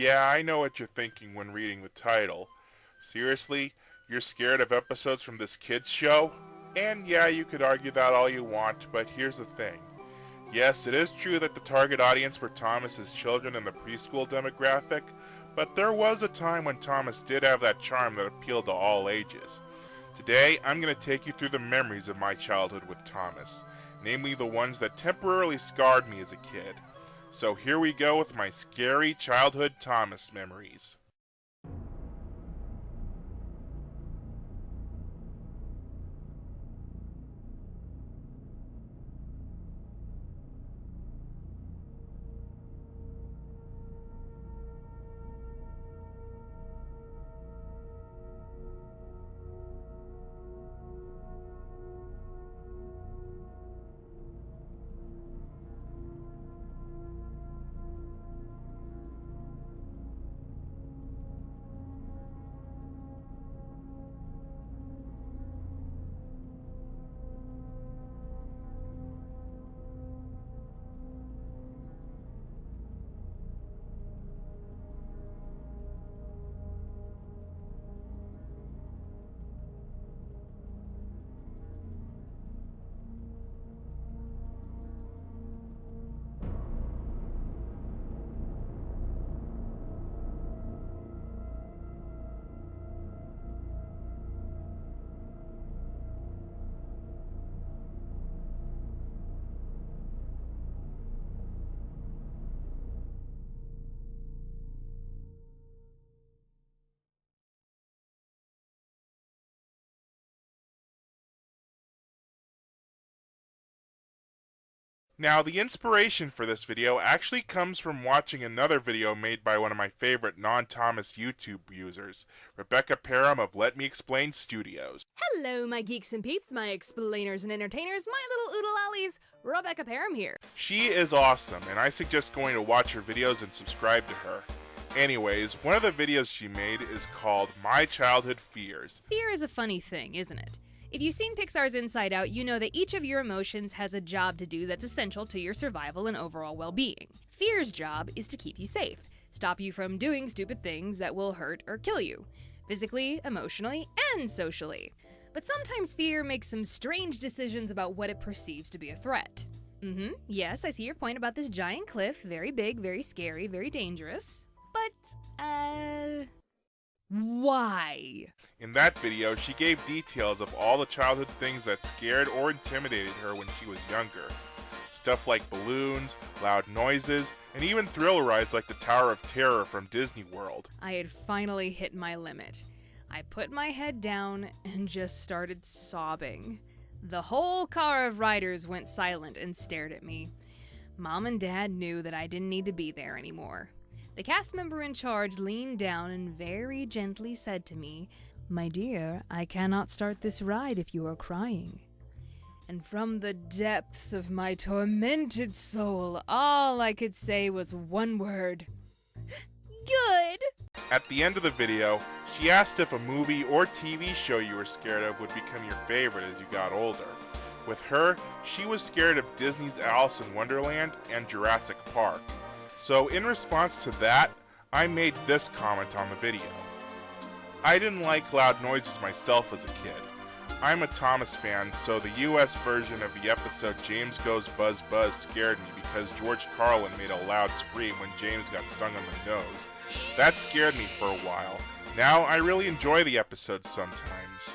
Yeah, I know what you're thinking when reading the title. Seriously? You're scared of episodes from this kids show? And yeah, you could argue that all you want, but here's the thing. Yes, it is true that the target audience for Thomas is children in the preschool demographic, but there was a time when Thomas did have that charm that appealed to all ages. Today, I'm going to take you through the memories of my childhood with Thomas, namely the ones that temporarily scarred me as a kid. So here we go with my scary childhood Thomas memories. Now, the inspiration for this video actually comes from watching another video made by one of my favorite non-Thomas YouTube users, Rebecca Parham of Let Me Explain Studios. Hello, my geeks and peeps, my explainers and entertainers, my little oodle ollies, Rebecca Parham here. She is awesome, and I suggest going to watch her videos and subscribe to her. Anyways, one of the videos she made is called My Childhood Fears. Fear is a funny thing, isn't it? If you've seen Pixar's Inside Out, you know that each of your emotions has a job to do that's essential to your survival and overall well-being. Fear's job is to keep you safe, stop you from doing stupid things that will hurt or kill you, physically, emotionally, and socially. But sometimes fear makes some strange decisions about what it perceives to be a threat. Yes, I see your point about this giant cliff, very big, very scary, very dangerous. But, why? In that video, she gave details of all the childhood things that scared or intimidated her when she was younger. Stuff like balloons, loud noises, and even thrill rides like the Tower of Terror from Disney World. I had finally hit my limit. I put my head down and just started sobbing. The whole car of riders went silent and stared at me. Mom and Dad knew that I didn't need to be there anymore. The cast member in charge leaned down and very gently said to me, "My dear, I cannot start this ride if you are crying." And from the depths of my tormented soul, all I could say was one word: good! At the end of the video, she asked if a movie or TV show you were scared of would become your favorite as you got older. With her, she was scared of Disney's Alice in Wonderland and Jurassic Park. So in response to that, I made this comment on the video. I didn't like loud noises myself as a kid. I'm a Thomas fan, so the US version of the episode James Goes Buzz Buzz scared me because George Carlin made a loud scream when James got stung on the nose. That scared me for a while. Now I really enjoy the episodes sometimes.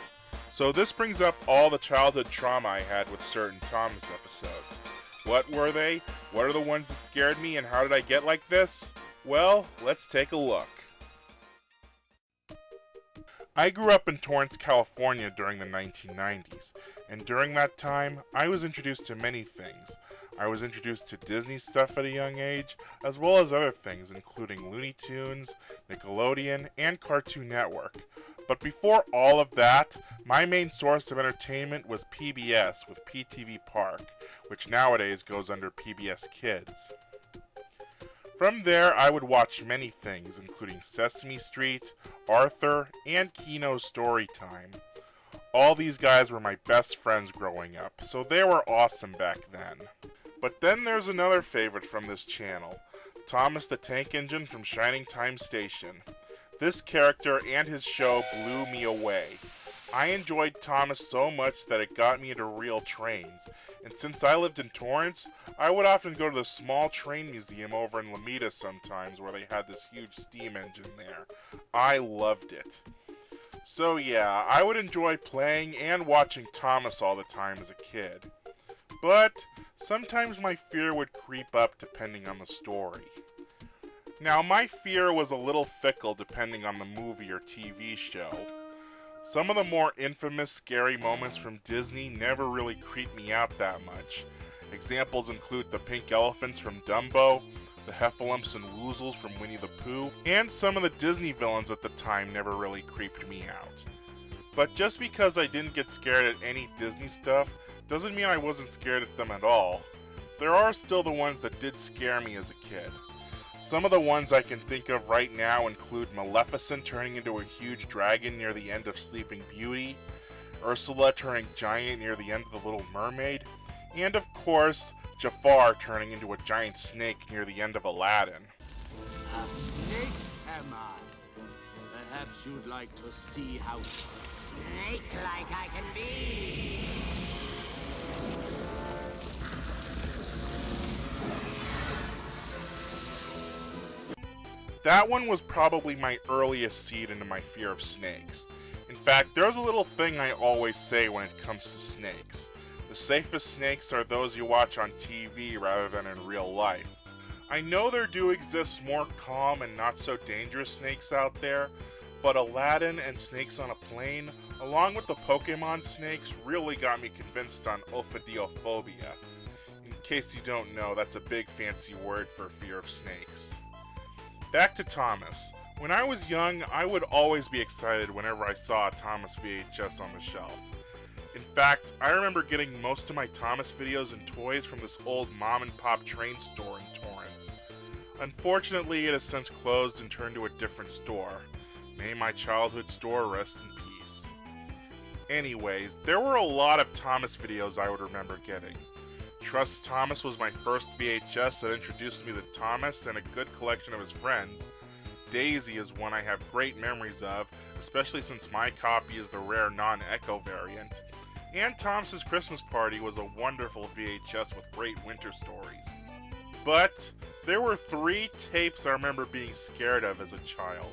So this brings up all the childhood trauma I had with certain Thomas episodes. What were they? What are the ones that scared me, and how did I get like this? Well, let's take a look. I grew up in Torrance, California during the 1990s, and during that time, I was introduced to many things. I was introduced to Disney stuff at a young age, as well as other things including Looney Tunes, Nickelodeon, and Cartoon Network. But before all of that, my main source of entertainment was PBS with PTV Park, which nowadays goes under PBS Kids. From there, I would watch many things, including Sesame Street, Arthur, and Kino's Storytime. All these guys were my best friends growing up, so they were awesome back then. But then there's another favorite from this channel, Thomas the Tank Engine from Shining Time Station. This character and his show blew me away. I enjoyed Thomas so much that it got me into real trains, and since I lived in Torrance, I would often go to the small train museum over in Lomita sometimes where they had this huge steam engine there. I loved it. So yeah, I would enjoy playing and watching Thomas all the time as a kid. But sometimes my fear would creep up depending on the story. Now, my fear was a little fickle depending on the movie or TV show. Some of the more infamous scary moments from Disney never really creeped me out that much. Examples include the pink elephants from Dumbo, the Heffalumps and Woozles from Winnie the Pooh, and some of the Disney villains at the time never really creeped me out. But just because I didn't get scared at any Disney stuff doesn't mean I wasn't scared at them at all. There are still the ones that did scare me as a kid. Some of the ones I can think of right now include Maleficent turning into a huge dragon near the end of Sleeping Beauty, Ursula turning giant near the end of The Little Mermaid, and of course, Jafar turning into a giant snake near the end of Aladdin. A snake, am I? Perhaps you'd like to see how snake-like I can be. That one was probably my earliest seed into my fear of snakes. In fact, there's a little thing I always say when it comes to snakes. The safest snakes are those you watch on TV rather than in real life. I know there do exist more calm and not so dangerous snakes out there, but Aladdin and Snakes on a Plane, along with the Pokemon snakes, really got me convinced on ophidiophobia. In case you don't know, that's a big fancy word for fear of snakes. Back to Thomas. When I was young, I would always be excited whenever I saw a Thomas VHS on the shelf. In fact, I remember getting most of my Thomas videos and toys from this old mom-and-pop train store in Torrance. Unfortunately, it has since closed and turned to a different store. May my childhood store rest in peace. Anyways, there were a lot of Thomas videos I would remember getting. Trust Thomas was my first VHS that introduced me to Thomas and a good collection of his friends. Daisy is one I have great memories of, especially since my copy is the rare non-Echo variant. And Thomas's Christmas Party was a wonderful VHS with great winter stories. But there were 3 tapes I remember being scared of as a child,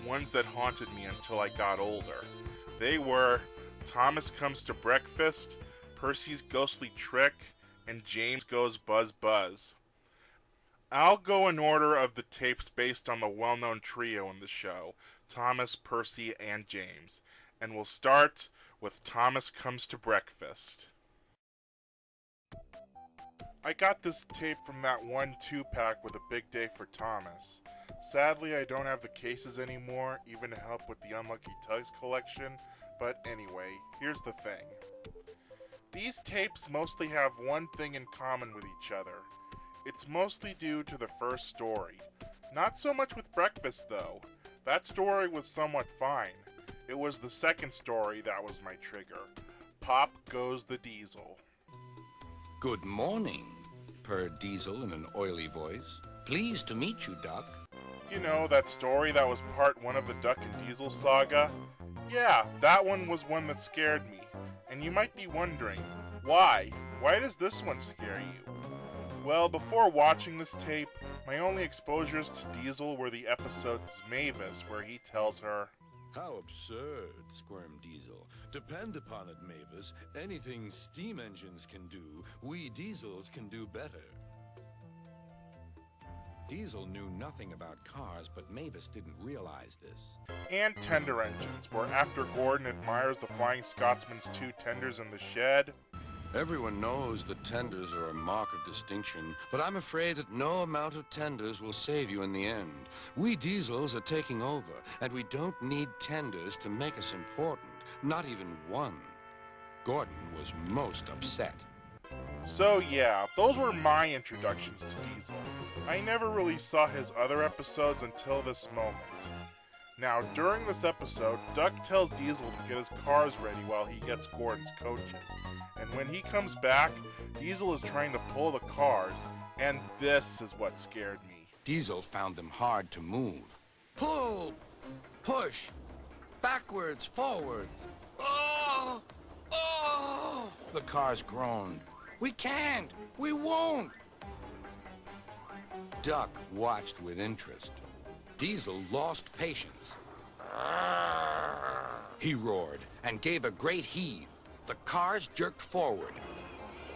ones that haunted me until I got older. They were Thomas Comes to Breakfast, Percy's Ghostly Trick, and James Goes Buzz Buzz. I'll go in order of the tapes based on the well-known trio in the show, Thomas, Percy, and James. And we'll start with Thomas Comes to Breakfast. I got this tape from that one 2-pack with a big day for Thomas. Sadly, I don't have the cases anymore, even to help with the Unlucky Tugs collection, but anyway, here's the thing. These tapes mostly have one thing in common with each other. It's mostly due to the first story. Not so much with Breakfast, though. That story was somewhat fine. It was the second story that was my trigger. Pop Goes the Diesel. Good morning, purred Diesel in an oily voice. Pleased to meet you, Duck. You know, that story that was part 1 of the Duck and Diesel saga? Yeah, that one was one that scared me. And you might be wondering, why? Why does this one scare you? Well, before watching this tape, my only exposures to Diesel were the episodes Mavis, where he tells her, How absurd, squirmed Diesel. Depend upon it, Mavis. Anything steam engines can do, we Diesels can do better. Diesel knew nothing about cars, but Mavis didn't realize this. and Tender Engines, where after Gordon admires the Flying Scotsman's 2 tenders in the shed, Everyone knows that tenders are a mark of distinction, but I'm afraid that no amount of tenders will save you in the end. We Diesels are taking over, and we don't need tenders to make us important, not even one. Gordon was most upset. So yeah, those were my introductions to Diesel. I never really saw his other episodes until this moment. Now, during this episode, Duck tells Diesel to get his cars ready while he gets Gordon's coaches. And when he comes back, Diesel is trying to pull the cars, and this is what scared me. Diesel found them hard to move. Pull! Push! Backwards, forwards! Oh! Oh! The cars groaned. We can't! We won't! Duck watched with interest. Diesel lost patience. He roared and gave a great heave. The cars jerked forward.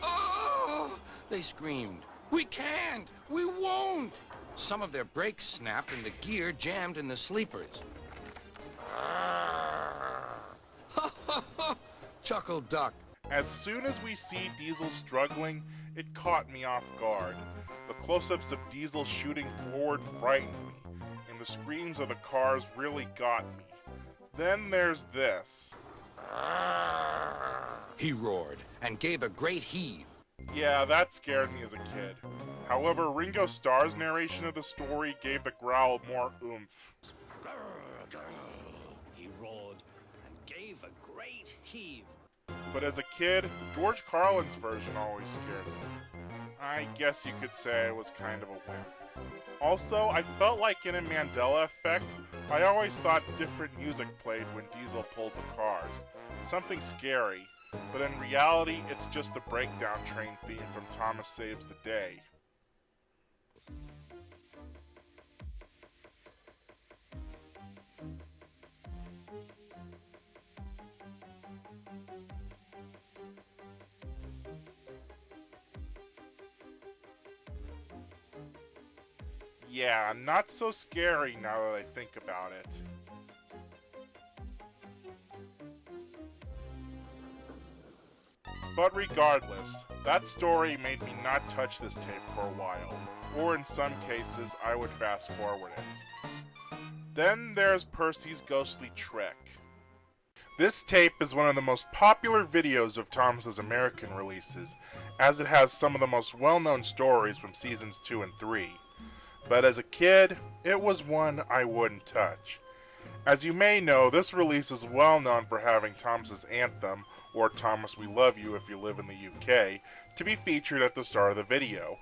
Oh! They screamed. We can't! We won't! Some of their brakes snapped and the gear jammed in the sleepers. Chuckled Duck. As soon as we see Diesel struggling, it caught me off guard. The close-ups of Diesel shooting forward frightened me, and the screams of the cars really got me. Then there's this. He roared and gave a great heave. Yeah, that scared me as a kid. However, Ringo Starr's narration of the story gave the growl more oomph. He roared and gave a great heave. But as a kid, George Carlin's version always scared me. I guess you could say I was kind of a wimp. Also, I felt like in a Mandela effect, I always thought different music played when Diesel pulled the cars. Something scary, but in reality, it's just the breakdown train theme from Thomas Saves the Day. Yeah, not so scary now that I think about it. But regardless, that story made me not touch this tape for a while, or in some cases, I would fast forward it. Then there's Percy's ghostly trick. This tape is one of the most popular videos of Thomas's American releases, as it has some of the most well-known stories from seasons 2 and 3. But as a kid, it was one I wouldn't touch. As you may know, this release is well known for having Thomas's anthem, or Thomas We Love You if you live in the UK, to be featured at the start of the video.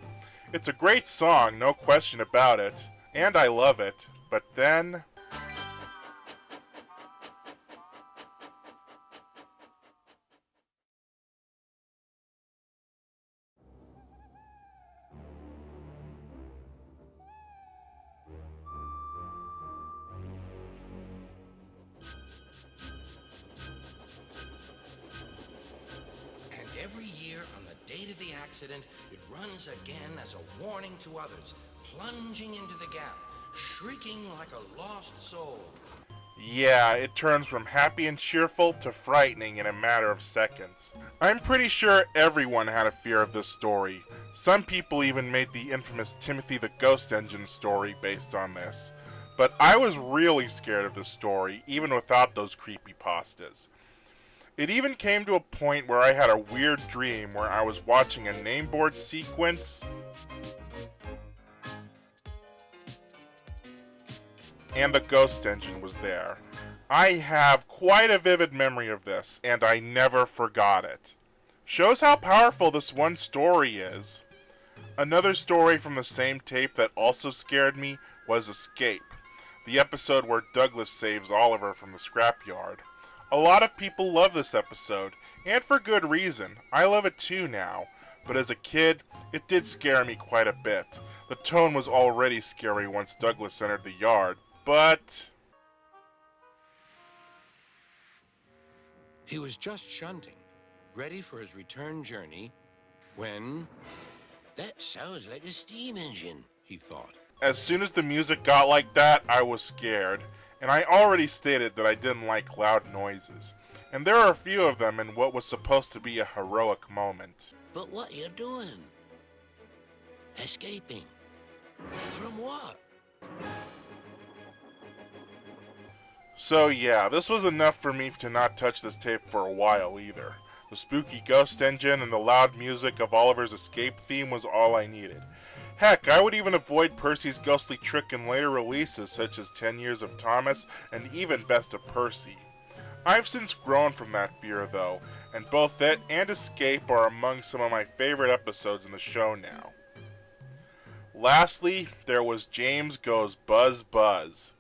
It's a great song, no question about it, and I love it, but then... Every year, on the date of the accident, it runs again as a warning to others, plunging into the gap, shrieking like a lost soul. Yeah, it turns from happy and cheerful to frightening in a matter of seconds. I'm pretty sure everyone had a fear of this story. Some people even made the infamous Timothy the Ghost Engine story based on this. But I was really scared of this story, even without those creepypastas. It even came to a point where I had a weird dream where I was watching a nameboard sequence and the ghost engine was there. I have quite a vivid memory of this, and I never forgot it. Shows how powerful this one story is. Another story from the same tape that also scared me was Escape, the episode where Douglas saves Oliver from the scrapyard. A lot of people love this episode, and for good reason. I love it too now, but as a kid, it did scare me quite a bit. The tone was already scary once Douglas entered the yard, but... He was just shunting, ready for his return journey, when... That sounds like a steam engine, he thought. As soon as the music got like that, I was scared. And I already stated that I didn't like loud noises. And there are a few of them in what was supposed to be a heroic moment. But what you doing? Escaping. From what? So yeah, this was enough for me to not touch this tape for a while either. The spooky ghost engine and the loud music of Oliver's escape theme was all I needed. Heck, I would even avoid Percy's ghostly trick in later releases such as 10 Years of Thomas and even Best of Percy. I've since grown from that fear though, and both it and Escape are among some of my favorite episodes in the show now. Lastly, there was James Goes Buzz Buzz.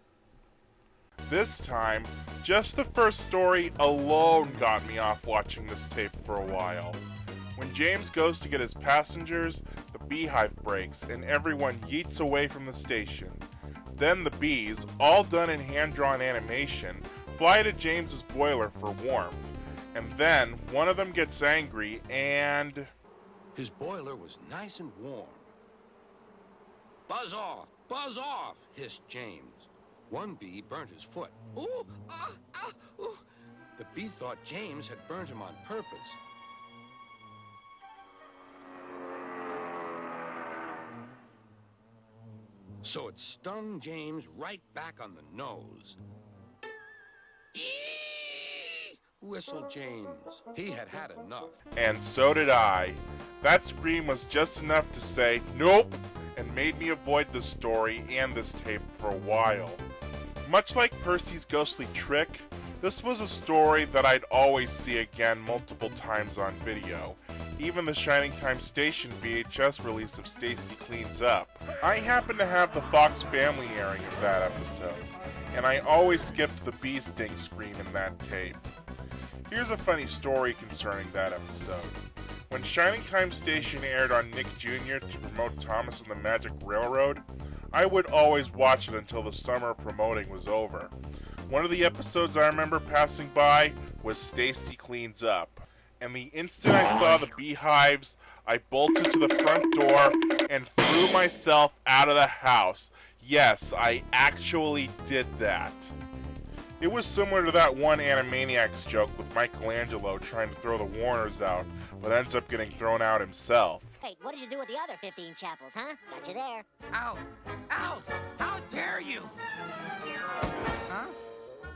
This time, just the first story alone got me off watching this tape for a while. When James goes to get his passengers, the beehive breaks and everyone yeets away from the station. Then the bees, all done in hand-drawn animation, fly to James's boiler for warmth. And then one of them gets angry and... His boiler was nice and warm. Buzz off, hissed James. One bee burnt his foot. Ooh, ooh. The bee thought James had burnt him on purpose. So it stung James right back on the nose. Eee! Whistled James. He had had enough. And so did I. That scream was just enough to say, nope, and made me avoid this story and this tape for a while. Much like Percy's ghostly trick, this was a story that I'd always see again multiple times on video. Even the Shining Time Station VHS release of Stacy Cleans Up. I happened to have the Fox Family airing of that episode, and I always skipped the bee sting scream in that tape. Here's a funny story concerning that episode. When Shining Time Station aired on Nick Jr. to promote Thomas and the Magic Railroad, I would always watch it until the summer of promoting was over. One of the episodes I remember passing by was Stacy Cleans Up, and the instant I saw the beehives, I bolted to the front door and threw myself out of the house. Yes, I actually did that. It was similar to that one Animaniacs joke with Michelangelo trying to throw the Warners out, but ends up getting thrown out himself. Hey, what did you do with the other 15 chapels, huh? Got you there. Out! Out! How dare you! Huh?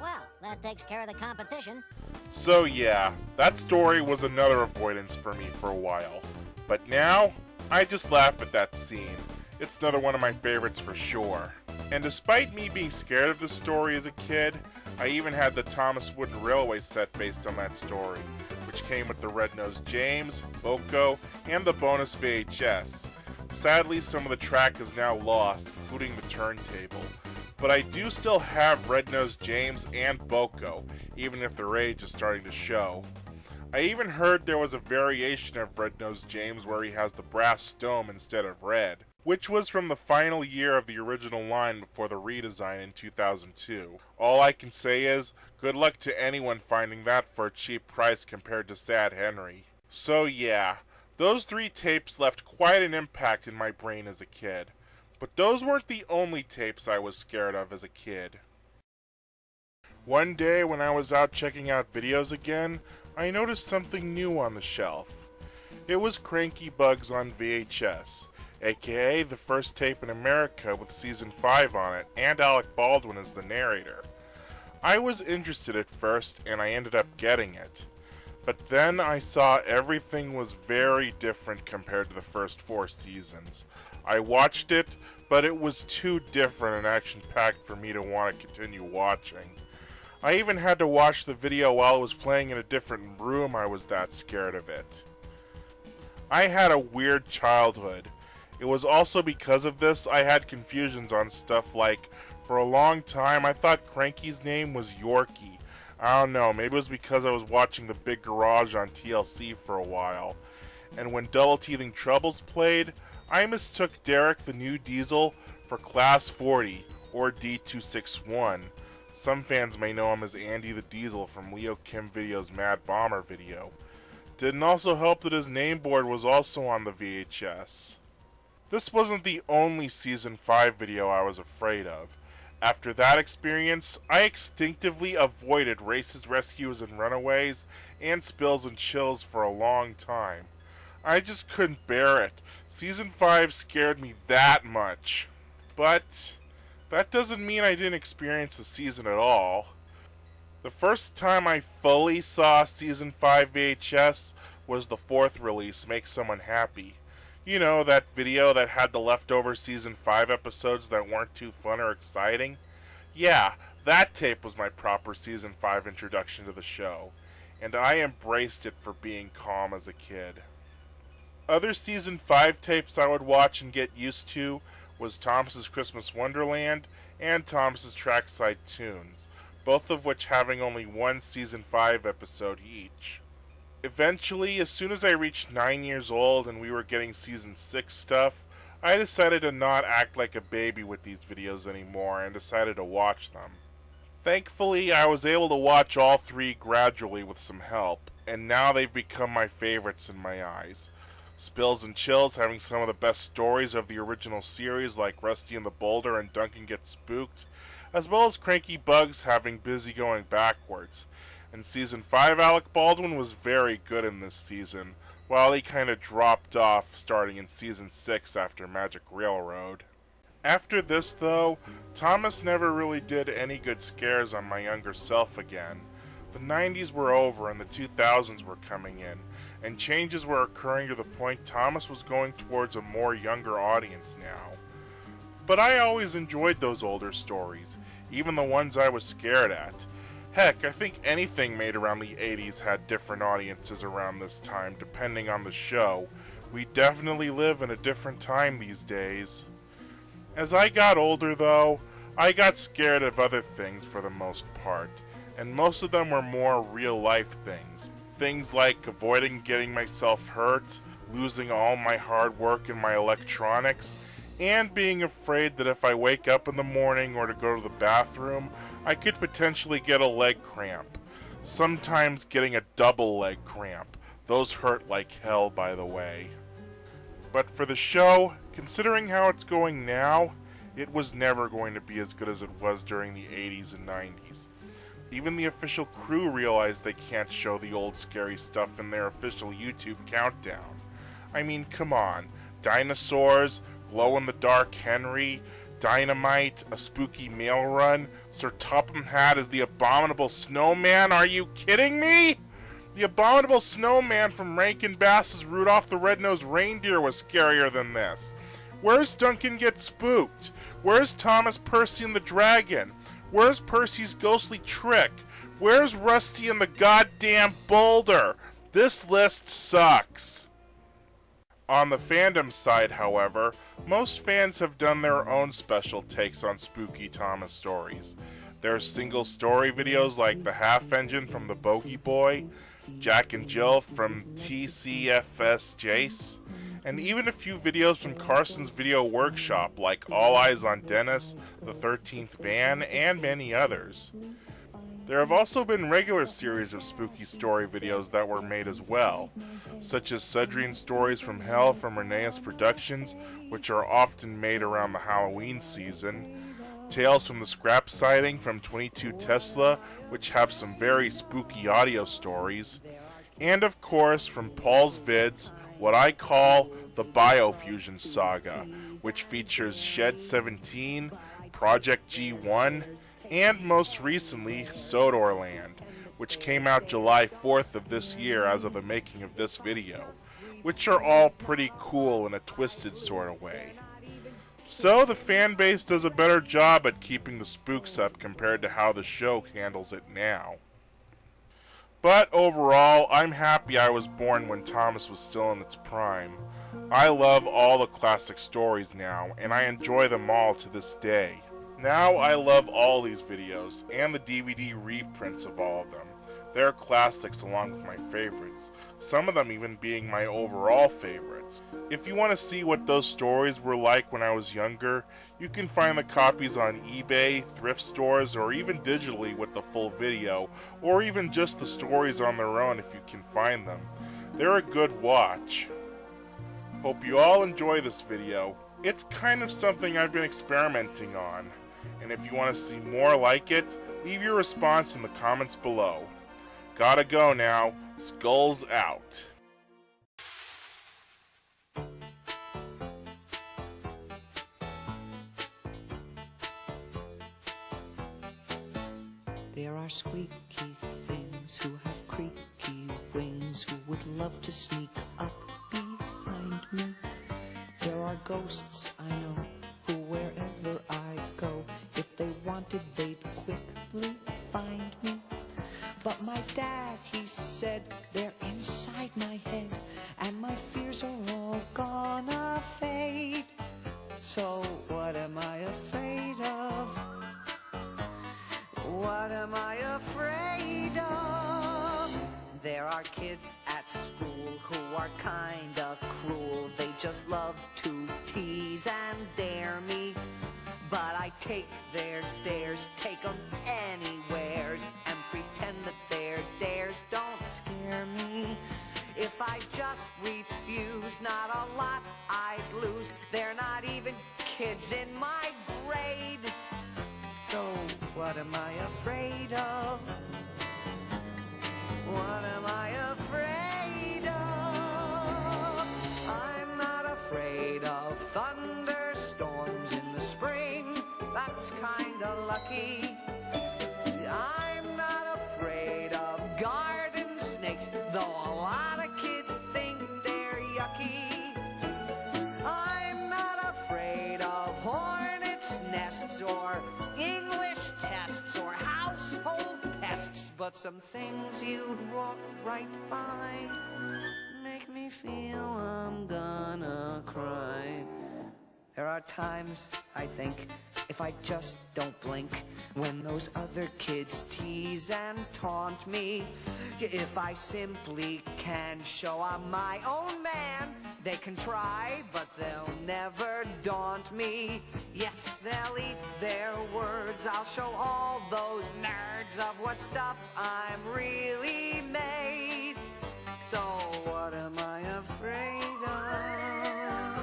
Well, that takes care of the competition. So yeah, that story was another avoidance for me for a while. But now, I just laugh at that scene. It's another one of my favorites for sure. And despite me being scared of this story as a kid, I even had the Thomas Wooden Railway set based on that story, which came with the Red-Nosed James, Boko, and the bonus VHS. Sadly, some of the track is now lost, including the turntable. But I do still have Red-Nosed James and Boko, even if their age is starting to show. I even heard there was a variation of Red-Nosed James where he has the brass stone instead of red, which was from the final year of the original line before the redesign in 2002. All I can say is, good luck to anyone finding that for a cheap price compared to Sad Henry. So yeah, those 3 tapes left quite an impact in my brain as a kid. But those weren't the only tapes I was scared of as a kid. One day when I was out checking out videos again, I noticed something new on the shelf. It was Cranky Bugs on VHS, aka the first tape in America with season 5 on it, and Alec Baldwin as the narrator. I was interested at first, and I ended up getting it. But then I saw everything was very different compared to the first 4 seasons. I watched it, but it was too different and action-packed for me to want to continue watching. I even had to watch the video while it was playing in a different room. I was that scared of it. I had a weird childhood. It was also because of this I had confusions on stuff like, for a long time I thought Cranky's name was Yorkie. I don't know, maybe it was because I was watching The Big Garage on TLC for a while. And when Double Teething Troubles played, I mistook Derek the New Diesel for Class 40, or D261. Some fans may know him as Andy the Diesel from Leo Kim Video's Mad Bomber video. Didn't also help that his name board was also on the VHS. This wasn't the only Season 5 video I was afraid of. After that experience, I instinctively avoided races, rescues, and runaways, and spills and chills for a long time. I just couldn't bear it. Season 5 scared me that much. But that doesn't mean I didn't experience the season at all. The first time I fully saw Season 5 VHS was the 4th release, Make Someone Happy. You know, that video that had the leftover Season 5 episodes that weren't too fun or exciting? Yeah, that tape was my proper Season 5 introduction to the show, and I embraced it for being calm as a kid. Other season 5 tapes I would watch and get used to was Thomas's Christmas Wonderland and Thomas's Trackside Tunes, both of which having only one season 5 episode each. Eventually, as soon as I reached 9 years old and we were getting season 6 stuff, I decided to not act like a baby with these videos anymore and decided to watch them. Thankfully, I was able to watch all 3 gradually with some help, and now they've become my favorites in my eyes. Spills and Chills having some of the best stories of the original series like Rusty and the Boulder and Duncan Gets Spooked, as well as Cranky Bugs having Busy going backwards. In season 5, Alec Baldwin was very good in this season, while he kinda dropped off starting in season 6 after Magic Railroad. After this though, Thomas never really did any good scares on my younger self again. The 90s were over and the 2000s were coming in, and changes were occurring to the point Thomas was going towards a more younger audience now. But I always enjoyed those older stories, even the ones I was scared at. Heck, I think anything made around the 80s had different audiences around this time, depending on the show. We definitely live in a different time these days. As I got older though, I got scared of other things for the most part, and most of them were more real-life things. Things like avoiding getting myself hurt, losing all my hard work in my electronics, and being afraid that if I wake up in the morning or to go to the bathroom, I could potentially get a leg cramp. Sometimes getting a double leg cramp. Those hurt like hell, by the way. But for the show, considering how it's going now, it was never going to be as good as it was during the 80s and 90s. Even the official crew realized they can't show the old scary stuff in their official YouTube countdown. I mean, come on. Dinosaurs, glow-in-the-dark Henry, dynamite, a spooky mail run, Sir Topham Hatt as the Abominable Snowman? Are you kidding me? The Abominable Snowman from Rankin Bass's Rudolph the Red-Nosed Reindeer was scarier than this. Where's Duncan Gets Spooked? Where's Thomas Percy and the Dragon? Where's Percy's ghostly trick? Where's Rusty and the goddamn Boulder? This list sucks. On the fandom side, however, most fans have done their own special takes on spooky Thomas stories. There's single story videos like The Half Engine from The Bogey Boy, Jack and Jill from TCFS Jace, and even a few videos from Carson's Video Workshop like All Eyes on Dennis, The 13th Van, and many others. There have also been regular series of spooky story videos that were made as well, such as Sudrian Stories from Hell from Reneus Productions, which are often made around the Halloween season, Tales from the Scrap Sighting from 22 Tesla, which have some very spooky audio stories, and of course from Paul's Vids, what I call the Biofusion Saga, which features Shed 17, Project G1, and most recently, Sodorland, which came out July 4th of this year as of the making of this video, which are all pretty cool in a twisted sort of way. So the fan base does a better job at keeping the spooks up compared to how the show handles it now. But overall, I'm happy I was born when Thomas was still in its prime. I love all the classic stories now, and I enjoy them all to this day. Now I love all these videos, and the DVD reprints of all of them. They're classics along with my favorites, some of them even being my overall favorites. If you want to see what those stories were like when I was younger, you can find the copies on eBay, thrift stores, or even digitally with the full video, or even just the stories on their own if you can find them. They're a good watch. Hope you all enjoy this video. It's kind of something I've been experimenting on, and if you want to see more like it, leave your response in the comments below. Gotta go now. Skulls out. There are squeaky things who have creaky wings who would love to sneak up behind me. There are ghosts I know who wherever I go, if they wanted they'd quickly find me. But my dad, he said, they're inside my head, and my fears are all all gonna fade. So what am I afraid of? What am I afraid of? There are kids at school who are kinda cruel. They just love to tease and dare me. But I take their dares, take them anywheres, and pretend that their dares don't scare me. If I just refuse, not a lot I'd lose. They're not even kids in my grade. So what am I afraid of? What am I afraid of? I'm not afraid of thunderstorms in the spring. That's kinda lucky. I'm not afraid of garden snakes, though a lot of kids think they're yucky. I'm not afraid of hornets' nests or English tests or household pests, but some things you'd walk right by make me feel I'm gonna cry. There are times, I think, if I just don't blink, when those other kids tease and taunt me. If I simply can show I'm my own man, they can try, but they'll never daunt me. Yes, they'll eat their words. I'll show all those nerds of what stuff I'm really made. So what am I afraid of?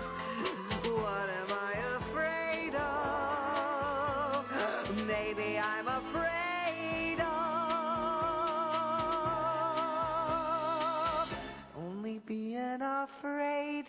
What am I afraid of? Maybe I'm afraid of only being afraid.